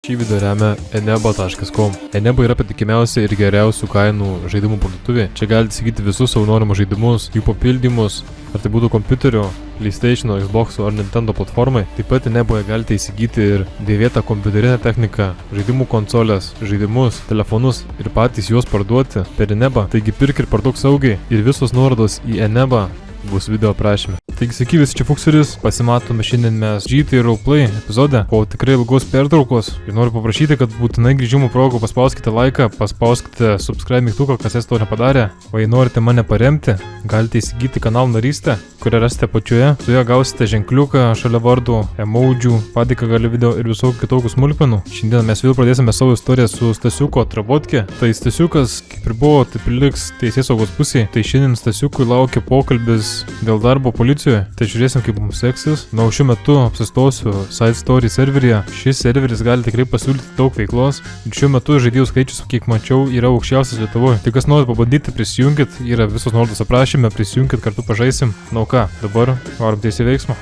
Šį video remia eneba.com. Eneba yra patikimiausia ir geriausių kainų žaidimų parduotuvė. Čia galite įsigyti visus savo norimus žaidimus, jų papildymus, ar tai būtų kompiuterio, PlayStation, Xbox ar Nintendo platformai. Taip pat Eneboje galite įsigyti ir dėvėtą kompiuterinę techniką, žaidimų konsolės, žaidimus, telefonus ir patys juos parduoti per Eneba. Taigi pirk ir parduok saugiai ir visos nuorodos į Eneba bus video aprašyme. Taigi sveiki visi, čia Fukseris, pasimatome šiandien mes GTA Roleplay epizode po tikrai ilgos pertraukos ir noriu paprašyti, kad būtinai grįžimo progų paspauskite laiką, paspauskite subscribe mygtuką, kas esi to nepadarė, o jei norite mane paremti, galite įsigyti kanalų narystę, kurią rasite pačioje, su ją gausite ženkliuką šalia vardų, emojių, padėką gali video ir visokių kitokių smulkmenų. Šiandien mes vėl pradėsime savo istoriją su Stasiuko Atrabotke. Tai Stasiukas, kaip ir buvo, taip ir liks teisėsaugos pusėje, tai šiandien Stasiukui laukia pokalbis dėl darbo policijoje, tai žiūrėsim kaip mums seksis. Na, o šiuo metu apsistosiu Side Story serveryje. Šis serveris gali tikrai pasiūlyti daug veiklos ir šiuo metu žaidėjų skaičius, kiek mačiau, yra aukščiausias Lietuvoje. Tai kas nori pabandyti, prisijunkit, yra visos nuorodos aprašyme, prisijunkit, kartu pažaisim. Na, ką, dabar varom tiesiai veiksmą.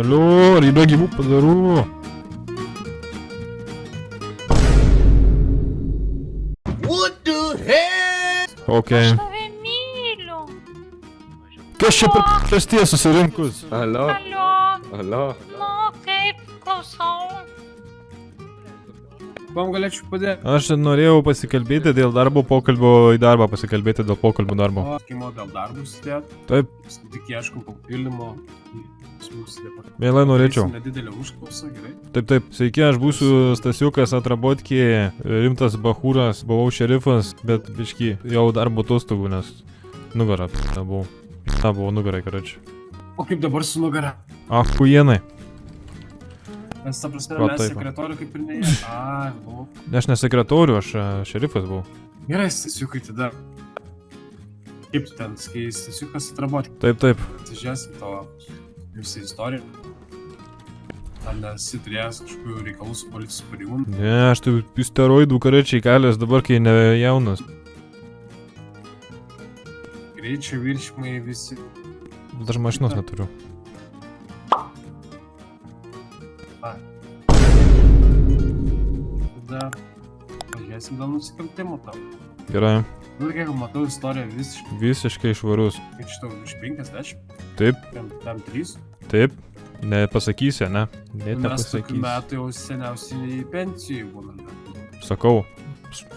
Alio, ar yra gyvų padarų? Okay. Aš tave myliu. Kas čia per prastie susirinkus? Alio, Alio. alio. Nu, kaip klausau. Kuom galėčiau padėti? Aš norėjau pasikalbėti dėl darbo pokalbio į darbą, pasikalbėti dėl pokalbio darbo. Skimo dėl darbų sudėt. Taip, Tik ieškom papildymo. mielai norėčiau. Nedidelė užklausa, gerai. Taip, sveiki, aš būsiu Stasiukas Atrabotke, rimtas bachūras, buvau šerifas, bet biški jau darbo atostogų, nes nugarą buvau. Buvau nugarai, karoči. O kaip dabar su nugara? Achujienai. Mes, ta prasme, Va, mes taip. sekretorių kaip ir neįė. Buvau. Aš ne sekretorių, aš šerifas buvau. Gerai, Stasiukai, tada. Kaip tu ten, kai Stasiukas Atrabotke? Taip. Atsižiūrėsim tavo visą istoriją. Ar nesi turėjęs kažkokių reikalų su policijos pareigūnu? Ne, aš tai steroidų karočiai kalės dabar, kai ne jaunas. Greičio viršimai visi. Dar mašinos neturiu. Tada pažiūrėsim dėl nusikaltimų tau. Gerai, Nu, kiek matau istoriją visiškai, visiškai švarus. kaip šitau, iš 50, Taip, tam 3. taip, nepasakysi, ne? Net Mes tokių nepasakysi. metų jau seniausiai pensijai būname. Sakau,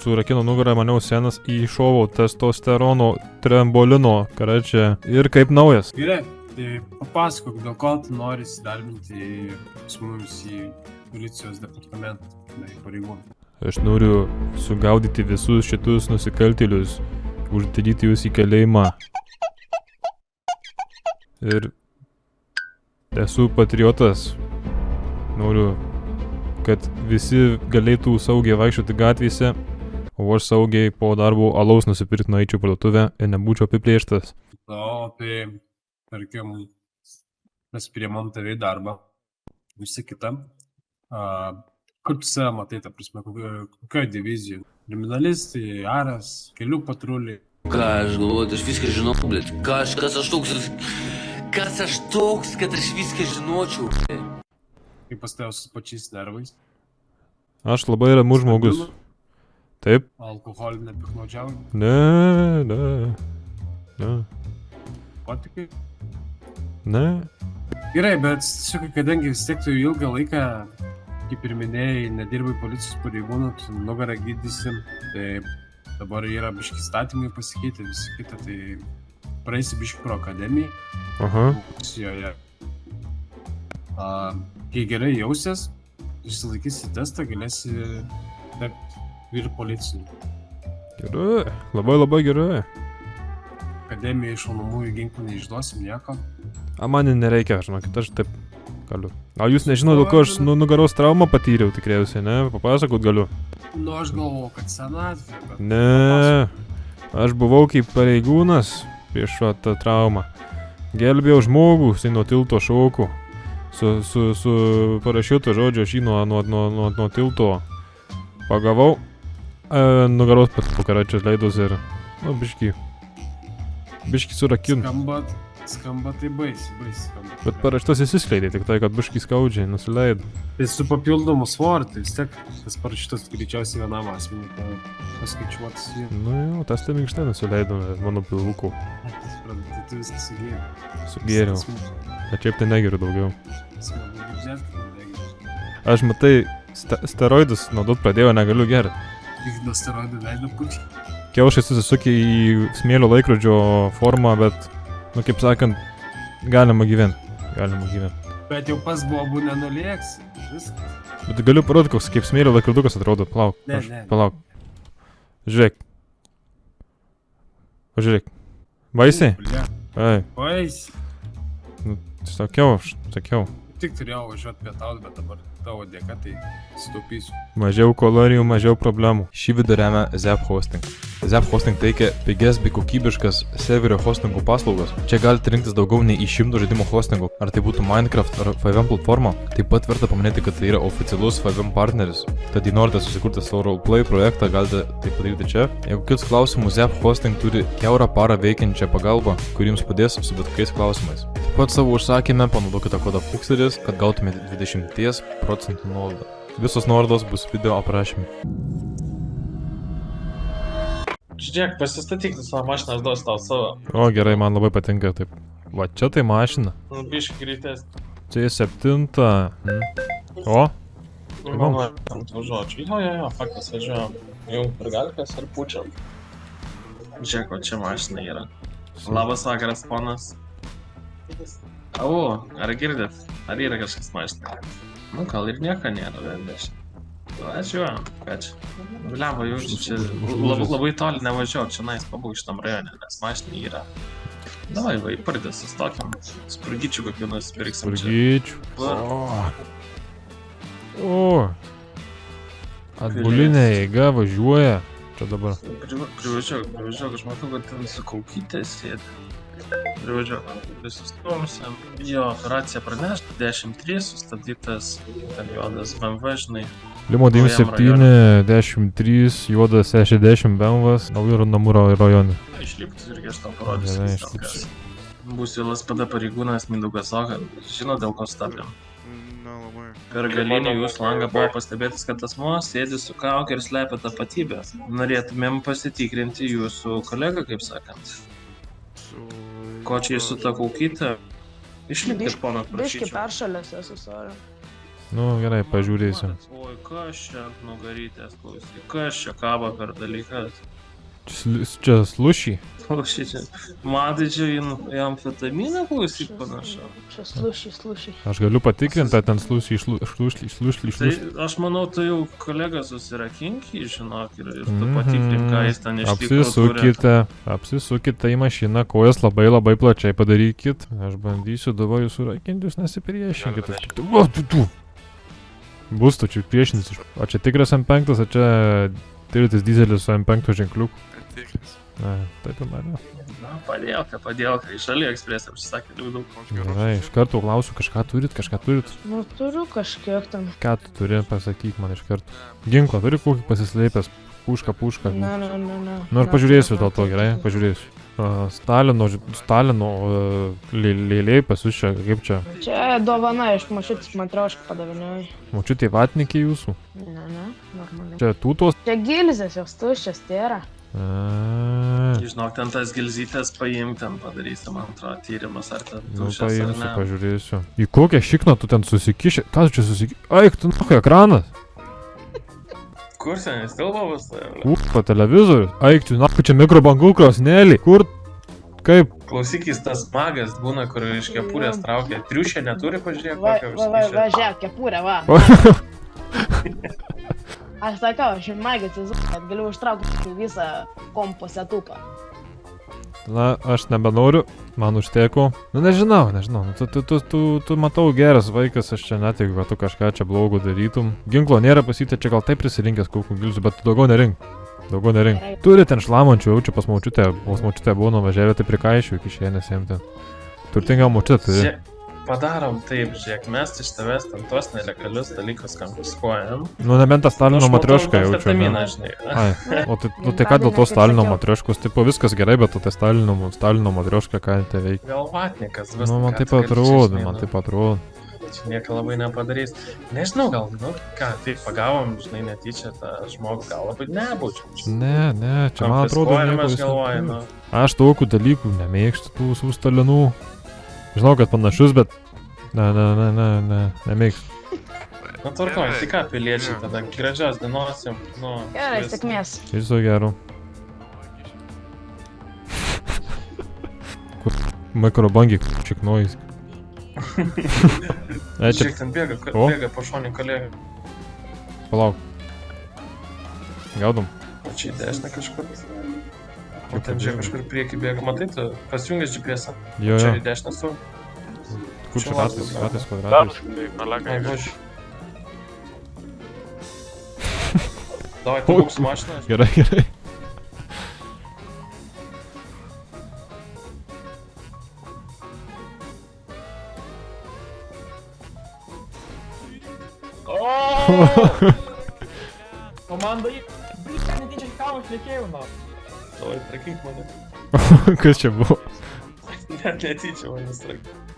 surakino nugarą, maniau senas, įšovau testosterono trembolino, karočią, ir kaip naujas. Gerai, tai papasakok, dėl ko tu nori įsidarbinti pas mumis į policijos departamentą, į pareigūną. Aš noriu sugaudyti visus šitus nusikaltėlius, uždaryti jūs į kalėjimą. Ir esu patriotas. Noriu, kad visi galėtų saugiai vaikščioti gatvėse, o aš saugiai po darbo alaus nusipirkti nueičiau parduotuvę ir nebūčiau apiplėštas. O tai, tarkim, mes priemam tave į darbą, visi kitą. Kur tu save matai, ta prasme, kokioje divizijoje? Kriminalistai, aras, kelių patruliai. Ką aš galvoju, aš viską žinau, blėt. Kas aš toks, kad aš viską žinočiau, blėt. Kaip pas tavęs su pačiais nervais. Aš labai ramus žmogus. Taip? Alkoholį nepiklodžiauji. Ne. Patikai. Ne. Gerai, bet tiesiog, kadangi vis tiek tu ilgą laiką, kaip ir minėjai, nedirbai policijos pareigūnų, tu nugarą gydysim, tai dabar yra biški statymai pasikeitę, visi kita, tai praeisi biški pro akademiją. Aha. Policijoje. Kai gerai jausies, išsilaikysi testą, galėsi tapti vyr policininku. Gerai. Labai gerai. Akademijai šaunamųjų ginklų neišduosim nieko. Man nereikia, žinokit, aš taip galiu. Gal jūs nežinau, dėl ko aš nugaros traumą patyriau tikriausiai, ne? Papasakot galiu. Nu, aš galvoju, kad senatvė, bet... Ne, aš buvau kaip pareigūnas prieš tą traumą. Gelbėjau žmogų, jisai nuo tilto šoko. Su parašiutu, žodžiu, aš jį nuo tilto pagavau. Nugaros pat po karačios leidus ir, biški surakinu. Skamba Skamba tai baisiai skamba. Bet parašytas įsiskleidė, tik tai, kad biškai skaudžiai nusileido. Tai su papildomu svoriu, tai vis tiek tas parašytas greičiausiai vienam asmeniui paskaičiuotas. Nu jau, tas tai minkštai nusileido mano pilvukų. Tai tu viską sugėrė. Sugėriau. Bet šiaip tai negeriu daugiau. Smagu girdėti, kad negeriu. Aš matai, steroidus naudot pradėjau, negaliu gerti. Tik nuo steroidų veido pučiai. Kiaušai susisukė į smėlio laikrodžio formą, bet, nu kaip sakant, galima gyventi. Bet jau pas buvo nenulėksi. Viskas. Bet galiu parodyti, koks kaip smėlio laikrodukas atrodo. Palauk. Ne. Palauk. Žiūrėk. Pažiūrėk. Baisiai? Bля. Ai, Baisiai. nu, sakiau. Tik turėjau važiuoti pietauti, bet dabar tavo dėka tai sutaupysiu. Mažiau kalorijų, mažiau problemų. Šį video remia Zap Hosting. Zap Hosting teikia pigias bei kokybiškas serverio hostingų paslaugas. Čia galite rinktis daugiau nei 100 žaidimų hostingų, ar tai būtų Minecraft ar FiveM platforma. Taip pat verta paminėti, kad tai yra oficialus FiveM partneris. Tad jei norite susikurti savo roleplay projektą, galite tai padaryti čia. Jeigu kils klausimų, Zap Hosting turi kiaurą parą veikiančią pagalbą, kuri jums padės su bet kokiais klausimais. Taip pat savo užsakymę panaudokite kodą PUKSERIS, kad gautumėte 20% nuolaidą. Visos nuorodos bus video aprašyme. Žiūrėk, pasistatyk savo mašiną, aš duosiu tau savo. O gerai, man labai patinka taip. Va čia tai mašina. Biškai greitesnį. C7. O? Mama, tam tų žodžių. Jo, faktas, važiuojam. Jum ir galkas ir pučiam. Žiūrėk, o čia mašina yra. Labas vakaras, ponas. Au, ar girdit? Ar yra kažkas mašina? Nu, gal ir nieko nėra, bet važiuojam, ką čia? Lemba, jau čia labai toli nevažiuok, čia nais pabūk šitam rajone, nes mašinai yra. Davai, va, įpardės, sustokiam. Spurgyčių kokių nusipirksim čia. Spurgyčių. O. Atbulinė eiga važiuoja. Čia dabar. Privažiuok, aš matau, kad ten su kaukytė sėdi. Privažiuok, visus stumsiam. Jo, operacija pranešta, 10-3, sustabdytas ten juodas BMW, žinai. Limo 97, 13, juodas 60 BMW'as, naujų namų rajone. Išlipti irgi aš tau parodysiu. Būsiu LSPD pareigūnas Mindaugas Zoka. Žinot, dėl ko stabdėm? Per galinį jūsų langą buvo pastebėtas, kad asmuo sėdi su kauke ir slepia tapatybę. Norėtumėm pasitikrinti jūsų kolegą, kaip sakant. Ko čia su ta kaukyte? Išlipti iš pono prašyčiau. Biški peršalęs esu, sorry. Nu gerai, pažiūrėsim. Oi, kas čia ant nugarytės, klausy, kas čia kaba per dalykas? Čia slušį? Klausy, čia matai čia į amfetaminą klausyk panašu. Čia slušį. Aš galiu patikrinti, ten slušį, Tai aš manau, tu jau kolega susirakinkį, žinok, ir tu patikrink, ką jis ten iš tikrųjų Apsisukite į mašiną, kojas labai plačiai padarykit. Aš bandysiu dabar jūs surakinti, jūs nesipriešinkite. Bus tu čia priešinis. O čia tikras M5, o čia tyritis dizelis su M5 ženkliuku. Ne, taip ir mane. Na, padėlka, iš AliExpress apsisakė daug. Gerai, iš karto klausiu, kažką turit? Nu, turiu kažkiek ten. Ką tu turi, pasakyk man iš karto. Ginklą turi kokį pasislėpęs? Pušką. Ne. Nu ir pažiūrėsiu dėl to, gerai, pažiūrėsiu. Stalino lėliai pas jūs čia, kaip čia? Čia dovana iš močiutės, man trauškai padavinėjai. Močiutė vatnikė jūsų? Ne, normaliai. Čia tūtos? Čia gilzės, jos tuščias tėra. Žinok, ten tas gilzytės paimk, ten padarysim antrą tyrimas, ar ten tuščias ar paimsiu, ne. pažiūrėsiu. Į kokią šikną tu ten susikišė? Ką tu čia susikišė? Aik, tu nukai ekranas! Kur senis kalbavas? Kurpa televizorius? Aik, tu nukai čia mikrobangų krosnelį. Kur? Kaip? Klausykis, tas magas būna, kur iš kepurės traukia. Triušė neturi, pažiūrėk, kokią užsikišę. Važiak, kepurė, va. Aš sakau, aš ir magęs įzūk, kad galiu užtraukti visą kompo setupą. Na, aš nebenoriu, man užteko. Nu, nežinau. Tu matau geras vaikas, aš čia netikiu, kad tu kažką čia blogo darytum. Ginklo nėra pasitė, čia gal taip prisirinkęs kokių gilzių, bet tu daugiau nerink. Turi ten šlamančių, jaučiu pas močiutę buvo nuvažiavę, tai prikaišiu iki šiandien ten. Turtinga močiutė turi. padarom taip, žiūrėk, mes iš tavęs ten tuos nelegalius dalykus konfiskuojam. Nu, nebent tą Stalino matriošką jaučiu, ne? Žinai. Ai, o tai ką dėl to Stalino matrioškos, tipo viskas gerai, bet tai Stalino matriošką ką tai veikia? Gal vatnikas, viskas. Nu, man taip atrodo, Čia nieko labai nepadarys. Nežinau, gal, nu, ką, taip pagavom, žinai, netyčia tą žmogų, gal labai nebūčiau. Ne, čia man atrodo nieko aš galvoju, nu. Aš tokių dalykų nemėgstu tų su Stalinu. Žinau, kad panašus, bet... nemėgstu. Nu, tvarkoj, tai ką, piliečiai, tada gražios dienos jums, nu... Gerai, vis- sėkmės. Viso gero. Kur mikrobangiai čiknojais. Žiūrėk, ten bėga, O? bėga pašonį kolegą. Palauk. Gaudom. O čia į dešinę kažkur. O ten žiūrėk, kažkur priekį bėga. Matai, tu pasijungęs GPS-ą. Jo, Čia jo. į dešinę su... Kur čia čia ratais, latas, ratais kvadratais. Ai, važ. Davai, tu būk su mašina. Gerai. Komanda į... Blyka, netyčia kavą šnekėjau, na. Davai, trakink mane. Kas čia buvo? Net netyčia mane strakink.